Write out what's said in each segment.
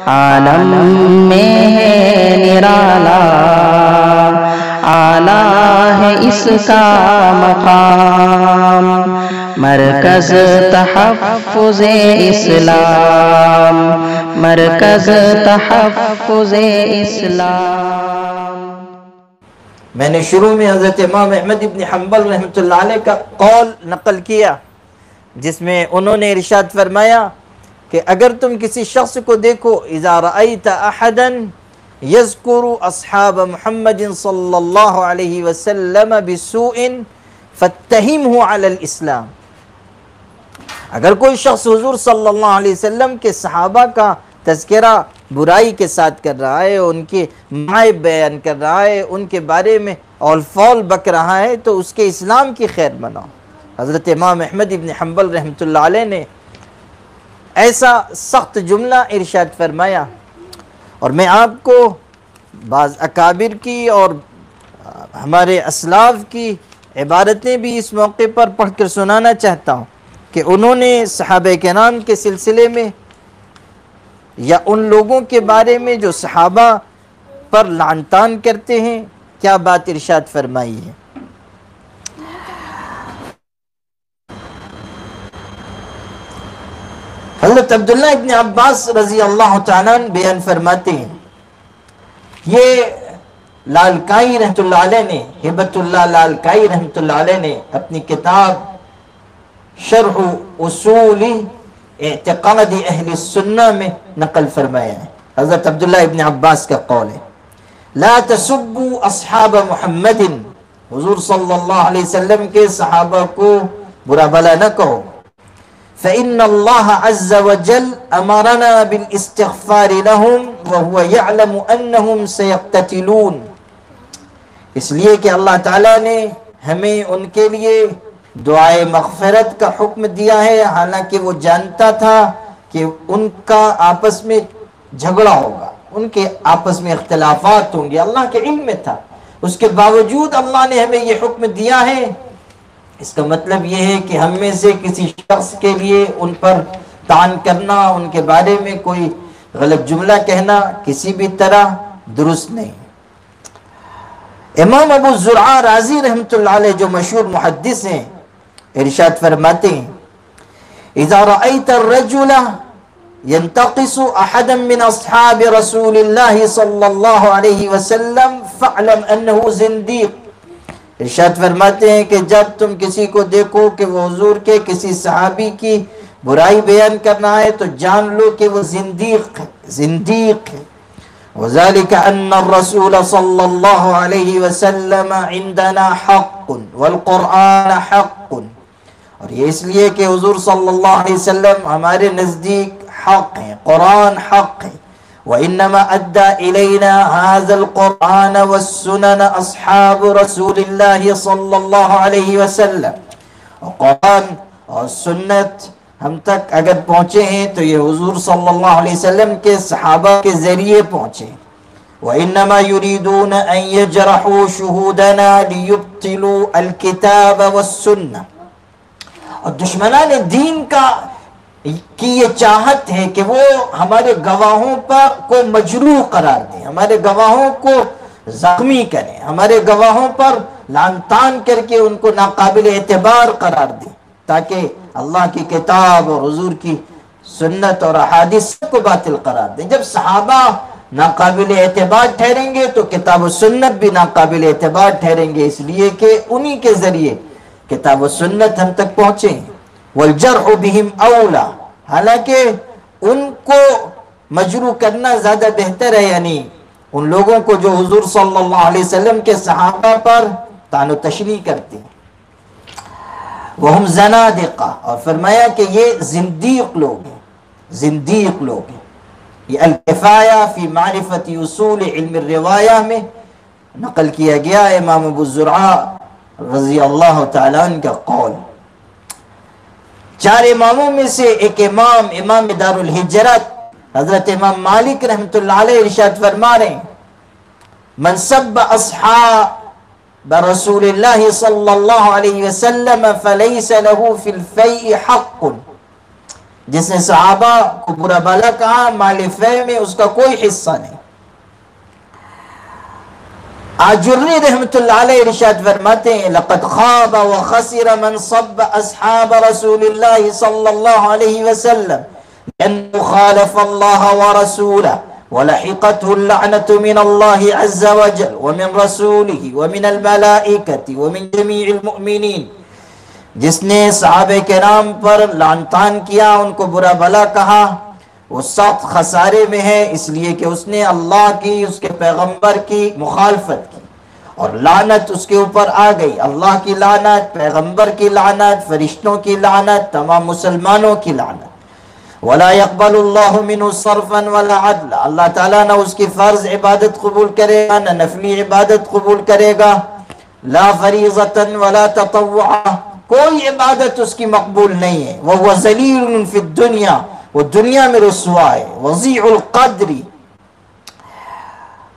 عالم میں ہے نرالا، اعلیٰ ہے اس کا مقام، مرکز تحفظ اسلام، مرکز تحفظ اسلام۔ میں نے شروع میں حضرت امام احمد ابن حنبل رحمۃ اللہ علیہ کا قول نقل کیا، جس میں انہوں نے ارشاد فرمایا کہ اگر تم کسی شخص کو دیکھو، اذا رأیت احدا یذکر اصحاب محمد صلی اللہ علیہ وسلم بسوء فاتہمہ علی الاسلام، اگر کوئی شخص حضور صلی اللہ علیہ وسلم کے صحابہ کا تذکرہ برائی کے ساتھ کر رہا ہے، ان کے معائب بیان کر رہا ہے، ان کے بارے میں اول فول بک رہا ہے، تو اس کے اسلام کی خیر مناؤ۔ حضرت امام احمد ابن حنبل رحمۃ اللہ علیہ نے ایسا سخت جملہ ارشاد فرمایا، اور میں آپ کو بعض اکابر کی اور ہمارے اسلاف کی عبارتیں بھی اس موقع پر پڑھ کر سنانا چاہتا ہوں کہ انہوں نے صحابہ کرام کے سلسلے میں یا ان لوگوں کے بارے میں جو صحابہ پر لعن طعن کرتے ہیں کیا بات ارشاد فرمائی ہے۔ حضرت عبداللہ ابن عباس رضی اللہ تعالیٰ عنہ بیان فرماتے ہیں، یہ لالکائی رحمۃ اللہ علیہ نے، ہبت اللہ لالکائی رحمۃ اللہ علیہ نے اپنی کتاب شرح اصول اعتقاد اہل السنہ میں نقل فرمایا ہے۔ حضرت عبداللہ ابن عباس کا قول ہے، لا تسبوا اصحاب محمد، حضور صلی اللہ علیہ وسلم کے صحابہ کو برا بھلا نہ کہو، فإن اللہ عز وجل امرنا بالاستغفار لهم وهو يعلم انهم سيقتتلون، اس لیے کہ اللہ تعالیٰ نے ہمیں ان کے لیے دعائے مغفرت کا حکم دیا ہے، حالانکہ وہ جانتا تھا کہ ان کا آپس میں جھگڑا ہوگا، ان کے آپس میں اختلافات ہوں گے، اللہ کے علم میں تھا، اس کے باوجود اللہ نے ہمیں یہ حکم دیا ہے۔ اس کا مطلب یہ ہے کہ ہم میں سے کسی شخص کے لیے ان پر طعن کرنا، ان کے بارے میں کوئی غلط جملہ کہنا کسی بھی طرح درست نہیں۔ امام ابو زرعہ رازی رحمۃ اللہ علیہ جو مشہور محدث ہیں، ارشاد فرماتے ہیں، اذا رأیت الرجل ينتقص احدا من اصحاب رسول اللہ صلی اللہ علیہ وسلم فاعلم انه زندیق، ارشاد فرماتے ہیں کہ جب تم کسی کو دیکھو کہ وہ حضور کے کسی صحابی کی برائی بیان کرنا ہے تو جان لو کہ وہ زندیق ہے، زندیق ہے۔ وذلك ان الرسول صلی اللہ علیہ وسلم عندنا حق والقرآن حق، اور یہ اس لیے کہ حضور صلی اللہ علیہ وسلم ہمارے نزدیک حق ہیں، قرآن حق ہے۔ وَإِنَّمَا أَدَّى إِلَيْنَا هَذَا الْقُرْآنَ وَالسُّنَنَ أَصْحَابُ رَسُولِ اللَّهِ صلی اللہ علیہ وسلم، اور قرآن اور سنت ہم تک اگر پہنچے ہیں تو یہ حضور صلی اللہ علیہ وسلم کے صحابہ کے ذریعے پہنچے۔ وَإِنَّمَا يُرِيدُونَ أَن يَجْرَحُوا شُهُودَنَا لِيُبْطِلُوا الْكِتَابَ وَالسُّنَّةَ، اور دشمنان دین کی یہ چاہت ہے کہ وہ ہمارے گواہوں پر کو مجروح قرار دیں، ہمارے گواہوں کو زخمی کریں، ہمارے گواہوں پر لعن طعن کر کے ان کو ناقابل اعتبار قرار دیں، تاکہ اللہ کی کتاب اور حضور کی سنت اور احادیث کو باطل قرار دیں۔ جب صحابہ ناقابل اعتبار ٹھہریں گے تو کتاب و سنت بھی ناقابل اعتبار ٹھہریں گے، اس لیے کہ انہی کے ذریعے کتاب و سنت ہم تک پہنچیں۔ والجرح بهم اولا، حالانکہ ان کو مجروح کرنا زیادہ بہتر ہے، یعنی ان لوگوں کو جو حضور صلی اللہ علیہ وسلم کے صحابہ پر طعن و تشنیع کرتے ہیں۔ وہم زنادقہ، اور فرمایا کہ یہ زندیق لوگ ہیں، زندیق لوگ ہیں۔ یہ الکفایہ فی معرفت اصول علم الروایہ میں نقل کیا گیا ہے، امام ابو زرعہ رضی اللہ تعالیٰ عنہ کا قول۔ چار اماموں میں سے ایک امام، امام دار الحجرت حضرت امام مالک رحمۃ اللہ علیہ ارشاد فرما رہے ہیں، من سب اصحاب رسول اللہ صلی اللہ علیہ وسلم فلیس له فی الفیء حق، جس نے صحابہ کو برا بھلا کہا، مال فے میں اس کا کوئی حصہ نہیں۔ آجری رحمت اللہ علیہ ارشاد فرماتے ہیں لقد خاب وخسر من صب اصحاب رسول اللہ صلی اللہ علیہ وسلم لأنه خالف اللہ ورسولہ ولحقته اللعنة من اللہ عز وجل ومن رسوله ومن الملائکة ومن جميع المؤمنین۔ جس نے صحابہ کرام پر لعنتان کیا، ان کو برا بھلا کہا، وہ سخت خسارے میں ہے، اس لیے کہ اس نے اللہ کی، اس کے پیغمبر کی مخالفت کی اور لعنت اس کے اوپر آ گئی۔ اللہ کی لعنت، پیغمبر کی لعنت، فرشتوں کی لعنت، تمام مسلمانوں کی لعنت۔ وَلَا يَقْبَلُ اللَّهُ مِنْهُ صَرْفًا وَلَا عَدْلًا، اللہ تعالیٰ نہ اس کی فرض عبادت قبول کرے گا، نہ نفلی عبادت قبول کرے گا۔ لا فریضة ولا تطوعا، کوئی عبادت اس کی مقبول نہیں ہے۔ وَهُوَ ذَلِيلٌ فِي الدُّنْيَا، وہ دنیا میں رسوا ہے۔ وَضِيعُ الْقَدْرِ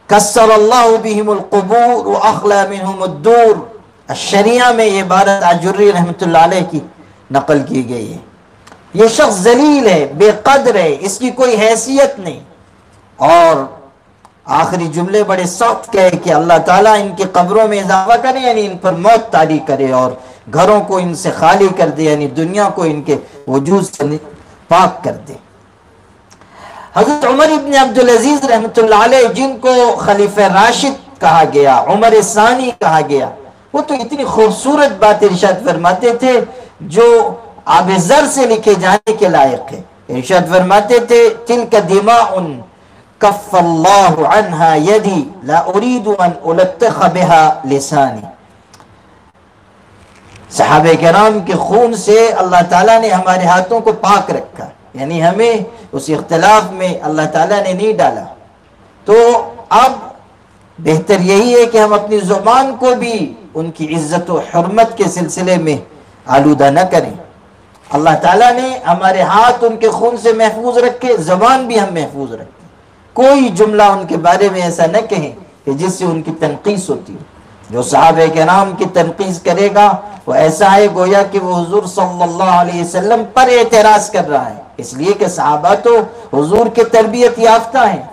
کسر اللہ بہم القبور واخلا منہم الدور۔ الشریعہ میں یہ عبارت آجری رحمت اللہ علیہ کی نقل کی گئی ہے۔ یہ شخص ذلیل ہے، بے قدر ہے، اس کی کوئی حیثیت نہیں۔ اور آخری جملے بڑے سخت کہے کہ اللہ تعالیٰ ان کی قبروں میں اضافہ کرے، یعنی ان پر موت طاری کرے، اور گھروں کو ان سے خالی کر دے، یعنی دنیا کو ان کے وجود سے پاک کر دے۔ حضرت عمر ابن عبدالعزیز رحمت اللہ علیہ، جن کو خلیفہ راشد کہا گیا، عمر ثانی کہا گیا، وہ تو اتنی خوبصورت بات ارشاد فرماتے تھے جو آب زر سے لکھے جانے کے لائق ہے۔ ارشاد فرماتے تھے تلک دماء کف اللہ عنہا یدی لا ارید ان الطخ بها لسانی۔ صحابہ کرام کے خون سے اللہ تعالیٰ نے ہمارے ہاتھوں کو پاک رکھا، یعنی ہمیں اس اختلاف میں اللہ تعالیٰ نے نہیں ڈالا۔ تو اب بہتر یہی ہے کہ ہم اپنی زبان کو بھی ان کی عزت و حرمت کے سلسلے میں آلودہ نہ کریں۔ اللہ تعالیٰ نے ہمارے ہاتھ ان کے خون سے محفوظ رکھے، زبان بھی ہم محفوظ رکھیں۔ کوئی جملہ ان کے بارے میں ایسا نہ کہیں کہ جس سے ان کی تنقیص ہوتی ہے۔ جو صحابہ کرام کی تنقیص کرے گا وہ ایسا ہے گویا کہ وہ حضور صلی اللہ علیہ وسلم پر اعتراض کر رہا ہے، اس لیے کہ صحابہ تو حضور کے تربیت یافتہ ہیں۔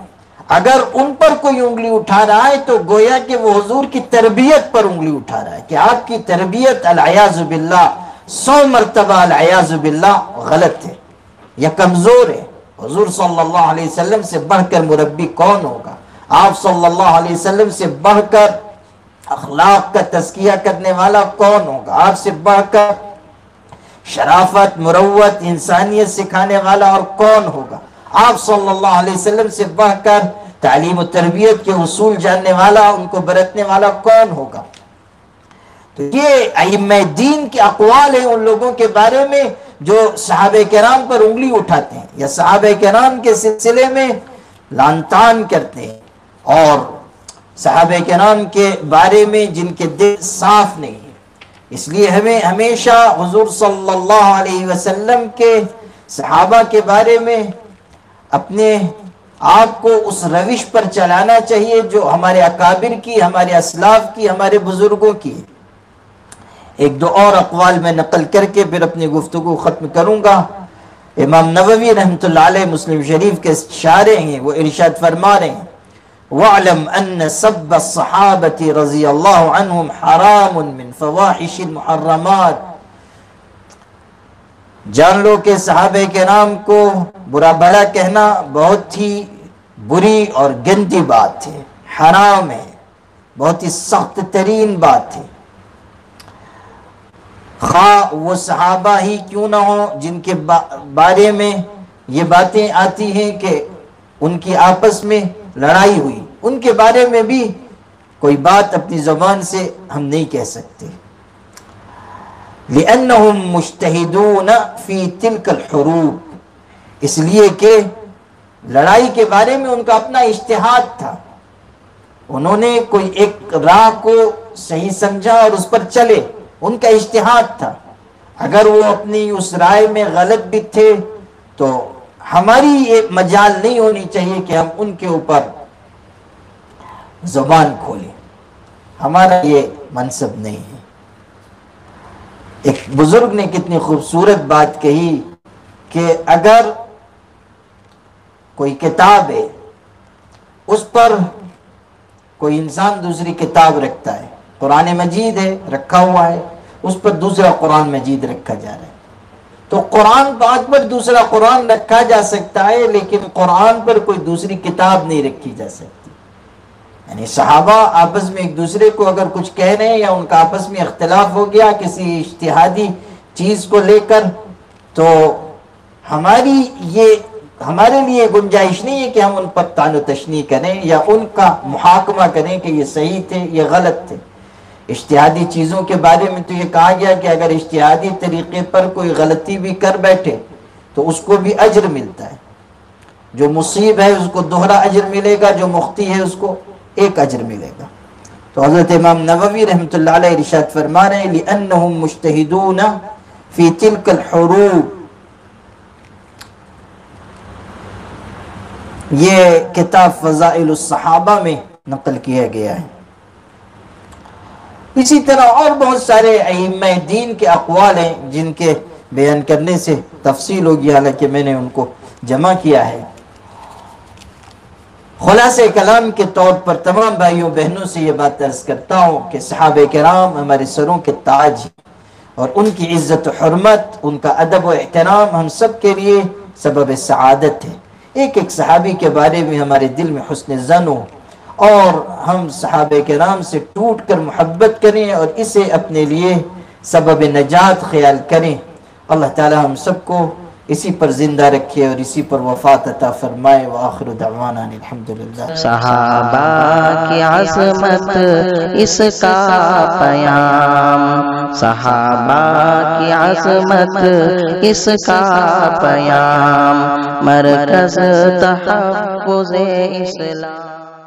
اگر ان پر کوئی انگلی اٹھا رہا ہے تو گویا کہ وہ حضور کی تربیت پر انگلی اٹھا رہا ہے، کہ آپ کی تربیت العیاذ باللہ 100 مرتبہ العیاذ باللہ غلط ہے یا کمزور ہے۔ حضور صلی اللہ علیہ وسلم سے بڑھ کر مربی کون ہوگا؟ آپ صلی اللہ علیہ وسلم سے بڑھ کر اخلاق کا تزکیہ کرنے والا کون ہوگا؟ آپ سے بڑھ کر شرافت، مروت، انسانیت سکھانے والا اور کون ہوگا؟ آپ صلی اللہ علیہ وسلم سے بڑھ کر تعلیم و تربیت کے اصول جاننے والا، ان کو برتنے والا کون ہوگا؟ تو یہ ائمہ دین کے اقوال ہیں ان لوگوں کے بارے میں جو صحابہ کرام پر انگلی اٹھاتے ہیں یا صحابہ کرام کے سلسلے میں لعن طعن کرتے ہیں، اور صحابہ کرام کے بارے میں جن کے دل صاف نہیں ہے۔ اس لیے ہمیں ہمیشہ حضور صلی اللہ علیہ وسلم کے صحابہ کے بارے میں اپنے آپ کو اس روش پر چلانا چاہیے جو ہمارے اکابر کی، ہمارے اسلاف کی، ہمارے بزرگوں کی۔ ایک دو اور اقوال میں نقل کر کے پھر اپنی گفتگو ختم کروں گا۔ امام نووی رحمۃ اللہ علیہ مسلم شریف کے شارح ہیں، وہ ارشاد فرما رہے ہیں وَاعْلَمْ أَنَّ سَبَّ الصَّحَابَةِ رضی اللہ عنہم حرام من فواحش المحرمات۔ جان لو کہ صحابہ کرام کو برا بھلا کہنا بہت ہی بری اور گندی بات ہے، حرام ہے، بہت ہی سخت ترین بات ہے۔ خواہ وہ صحابہ ہی کیوں نہ ہوں جن کے بارے میں یہ باتیں آتی ہیں کہ ان کی آپس میں لڑائی ہوئی، ان کے بارے میں بھی کوئی بات اپنی زبان سے ہم نہیں کہہ سکتے، لِأَنَّهُمْ مُجْتَهِدُونَ فِي تِلْكَ الْحُرُوبِ، اس لیے کہ لڑائی کے بارے میں ان کا اپنا اجتہاد تھا، انہوں نے کوئی ایک راہ کو صحیح سمجھا اور اس پر چلے، ان کا اجتہاد تھا۔ اگر وہ اپنی اس رائے میں غلط بھی تھے تو ہماری یہ مجال نہیں ہونی چاہیے کہ ہم ان کے اوپر زبان کھولیں، ہمارا یہ منصب نہیں ہے۔ ایک بزرگ نے کتنی خوبصورت بات کہی کہ اگر کوئی کتاب ہے، اس پر کوئی انسان دوسری کتاب رکھتا ہے، قرآن مجید ہے رکھا ہوا ہے، اس پر دوسرا قرآن مجید رکھا جا رہا ہے، تو قرآن پاک پر دوسرا قرآن رکھا جا سکتا ہے، لیکن قرآن پر کوئی دوسری کتاب نہیں رکھی جا سکتی۔ یعنی صحابہ آپس میں ایک دوسرے کو اگر کچھ کہہ رہے ہیں یا ان کا آپس میں اختلاف ہو گیا کسی اجتہادی چیز کو لے کر، تو ہمارے لیے گنجائش نہیں ہے کہ ہم ان پر طعن و تشنیع کریں یا ان کا محاکمہ کریں کہ یہ صحیح تھے یہ غلط تھے۔ اجتہادی چیزوں کے بارے میں تو یہ کہا گیا کہ اگر اجتہادی طریقے پر کوئی غلطی بھی کر بیٹھے تو اس کو بھی اجر ملتا ہے، جو مصیب ہے اس کو دوہرا اجر ملے گا، جو مخطی ہے اس کو ایک اجر ملے گا۔ تو حضرت امام نووی رحمۃ اللہ علیہ ارشاد فرما رہے ہیں لِأَنَّهُمْ مُجْتَهِدُونَ فِي تِلْكَ الْحُرُوبِ، یہ کتاب فضائل الصحابہ میں نقل کیا گیا ہے۔ اسی طرح اور بہت سارے ائمہ دین کے اقوال ہیں جن کے بیان کرنے سے تفصیل ہوگی، حالانکہ میں نے ان کو جمع کیا ہے۔ خلاصہ کلام کے طور پر تمام بھائیوں بہنوں سے یہ بات عرض کرتا ہوں کہ صحابہ کرام ہمارے سروں کے تاج ہیں، اور ان کی عزت و حرمت، ان کا ادب و احترام ہم سب کے لیے سبب سعادت ہے۔ ایک ایک صحابی کے بارے میں ہمارے دل میں حسن ظن ہو اور ہم صحابہ کرام سے ٹوٹ کر محبت کریں اور اسے اپنے لیے سبب نجات خیال کریں۔ اللہ تعالی ہم سب کو اسی پر زندہ رکھے اور اسی پر وفات عطا فرمائے۔ وآخر دعوانا الحمدللہ۔ صحابہ کی عظمت اس کا پیام، صحابہ کی عظمت اس کا پیام، مرکز تحفظ اسلام۔